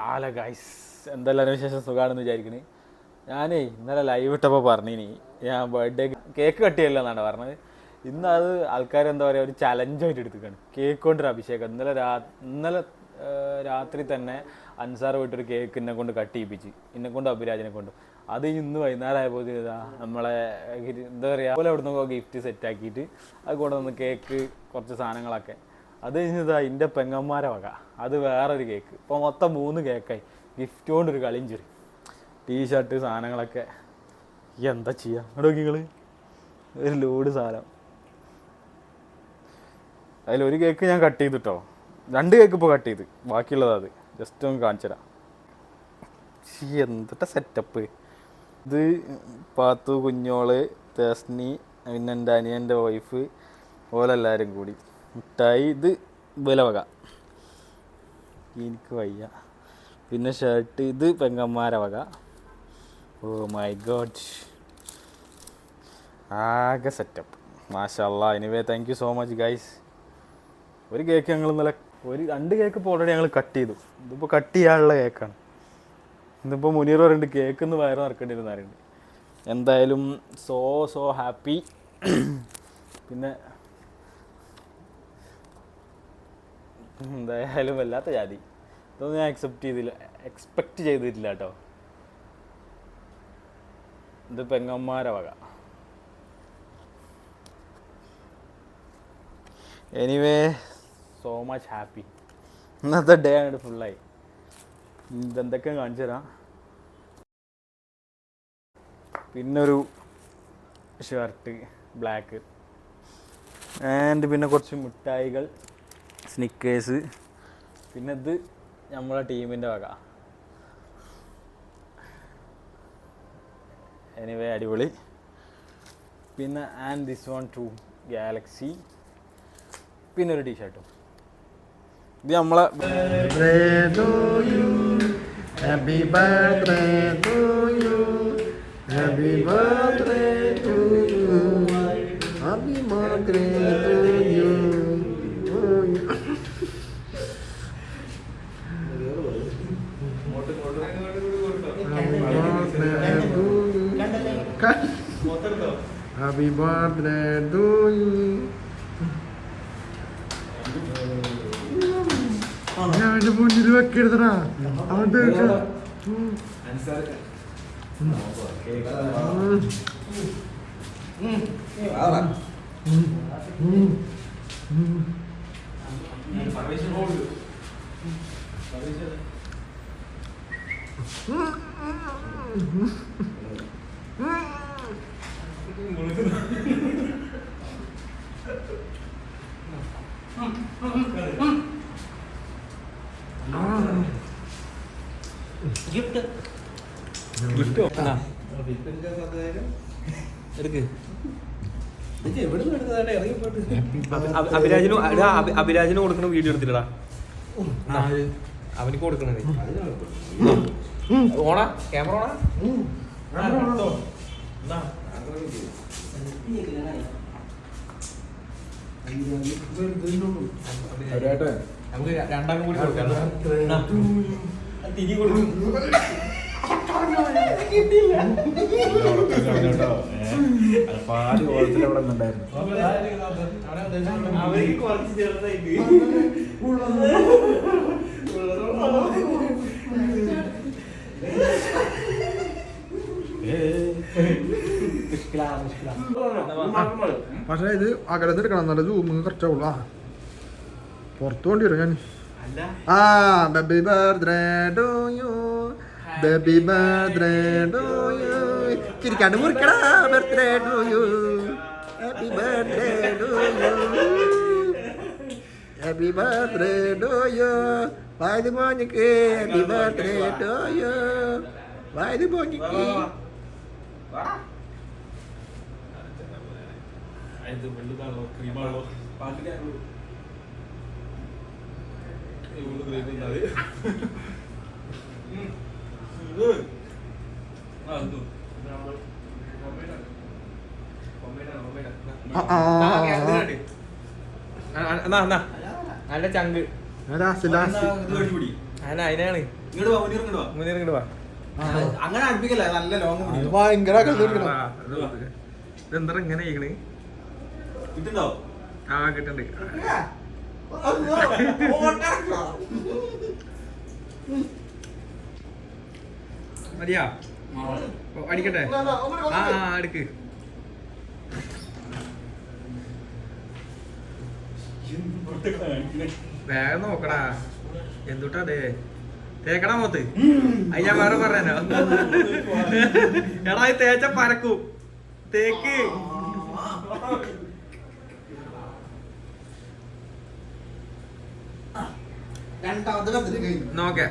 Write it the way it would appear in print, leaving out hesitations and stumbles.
ആല ഗൈസ് എന്തെല്ലാം വിശേഷം സുഖമാണെന്ന് വിചാരിക്കണേ. ഞാനേ ഇന്നലെ ലൈവ് ഇട്ടപ്പോൾ പറഞ്ഞിനി ഞാൻ ബർത്ത്ഡേ കേക്ക് കട്ടിയല്ല എന്നാണ് പറഞ്ഞത്. ഇന്ന് അത് ആൾക്കാർ എന്താ പറയുക ഒരു ചലഞ്ചായിട്ട് എടുത്തിക്കാണ് കേക്ക് കൊണ്ടൊരു അഭിഷേകം. ഇന്നലെ രാത്രി തന്നെ അൻസാർ പോയിട്ടൊരു കേക്ക് എന്നെ കൊണ്ട് കട്ട് ചെയ്യിപ്പിച്ച്, എന്നെ കൊണ്ട് അഭിരാജിനെ കൊണ്ട്. അത് ഇന്ന് വൈകുന്നേരം ആയപ്പോൾ ഇതാ നമ്മളെ എന്താ പറയുക അതുപോലെ അവിടെ നിന്ന് ഗിഫ്റ്റ് സെറ്റാക്കിയിട്ട് അത് കൊണ്ടുവന്ന് കേക്ക് കുറച്ച് സാധനങ്ങളൊക്കെ. അത് കഴിഞ്ഞതാ എൻ്റെ പെങ്ങന്മാരെ വക അത് വേറൊരു കേക്ക്. ഇപ്പോൾ മൊത്തം 3 കേക്കായി. ഗിഫ്റ്റ് കൊണ്ടൊരു കളിഞ്ചിരി, ടീഷർട്ട് സാധനങ്ങളൊക്കെ. എന്താ ചെയ്യുക അവിടെ നോക്കി നിങ്ങൾ, ഒരു ലോഡ് സാധനം. അതിലൊരു കേക്ക് ഞാൻ കട്ട് ചെയ്തിട്ടോ, 2 കേക്ക് ഇപ്പോൾ കട്ട് ചെയ്ത്, ബാക്കിയുള്ളത് അത് ജസ്റ്റ് ഒന്ന് കാണിച്ചു തരാം. എന്തിട്ട സെറ്റപ്പ് ഇത്. പാത്തു, കുഞ്ഞോള്, തസ്നി, പിന്നെ എൻ്റെ അനിയൻ്റെ വൈഫ് ഓലെല്ലാവരും കൂടി മിഠായി. ഇത് വില വക, എനിക്ക് വയ്യ. പിന്നെ ഷർട്ട് ഇത് പെങ്ങന്മാരെ വക. ഓ മൈ ഗോഡ്, ആകെ സെറ്റപ്പ് മാഷാ അല്ലാ. Anyway thank you so much guys. ഒരു കേക്ക് ഞങ്ങൾ ഇന്നലെ 2 കേക്ക് ഇപ്പോൾ ഓൾറെഡി ഞങ്ങൾ കട്ട് ചെയ്തു. ഇതിപ്പോൾ കട്ട് ചെയ്യാനുള്ള കേക്കാണ്. ഇന്നിപ്പോൾ മുനീർ പറയുന്നുണ്ട് കേക്ക് ഒന്ന് വയറ് നിറക്കേണ്ടിരുന്ന പറയുന്നുണ്ട്. എന്തായാലും സോ ഹാപ്പി. പിന്നെ എന്തായാലും വല്ലാത്ത ജാതി. ഇതൊന്നും ഞാൻ എക്സ്പെക്റ്റ് ചെയ്തിട്ടില്ല കേട്ടോ. ഇത് പെങ്ങന്മാരെ വക. Anyway so much happy. ഇന്നത്തെ ഡേ ആയിട്ട് ഫുള്ളായി. ഇതെന്തൊക്കെ കാണിച്ചു തരാം. പിന്നൊരു ഷർട്ട് ബ്ലാക്ക് ആൻഡ് പിന്നെ കുറച്ച് മിഠായികൾ, സ്നിക്കേഴ്സ്. പിന്നെ ഇത് നമ്മളെ ടീമിൻ്റെ വക. എനിവേ അടിപൊളി. പിന്നെ and this one two Galaxy. പിന്നെ ഒരു ടീഷർട്ടും. ഇത് നമ്മളെ Happy birthday to you. Happy birthday to you. Happy birthday to you. Happy birthday to you. ഞാൻ എൻ്റെ മുന്നിൽ വെക്കരുതടാ. അവൻ്റെ അഭിരാജിന് കൊടുക്കണ വീഡിയോ എടുത്തില്ലടാ, അവനിക്ക് കൊടുക്കണത്. ഓണാ ക്യാമറ ഓണാ. നമുക്ക് 2 കൂടി കൊടുക്കാം. തിരി കൊടുക്കും. പാല് ഓളത്തിലവിടെ ഉണ്ടായിരുന്നു. അവർക്ക് കുറച്ച് ചെറുതായിട്ട് പക്ഷേ ഇത് അകലത്ത് എടുക്കണം, നല്ല സൂം കുറച്ചാവുള്ളൂ. ആ പുറത്ത് വേണ്ടി വരും ഞാൻ. Baby birthday to you, baby birthday to you. ചിരിക്കാണ്ട് മുറിക്കടാ. Birthday to you, happy birthday to you, happy birthday to you. വായത് മോനിക്ക് ഹാപ്പി ബർത്ത്ഡേ ടു യു, വായത് മോനിക്ക്. നല്ല ചങ്ക് അതിനാണ് മുന്നേറിങ്ങോട്ട് വാ അങ്ങനെ അടുപ്പിക്കല്ല നല്ല ലോങ് അത് ഭയങ്കര അകലത്ത് എടുക്കണം. ഇതെന്താ ഇങ്ങനെ ചെയ്യണേ കിട്ടുണ്ടോ ആ കിട്ടണ്ട് മതിയാ ഓ, അടിക്കട്ടെ ആ അടുക്ക് വേഗം നോക്കടാ എന്തുട്ടാ അതെ തേക്കടാ മോത്ത് അത് ഞാൻ വേറെ പറഞ്ഞോ എടാ ഇത് തേച്ച പരക്കും തേക്ക് രണ്ടാമത്തെ കത്തിരി കഴിഞ്ഞു നോക്കേ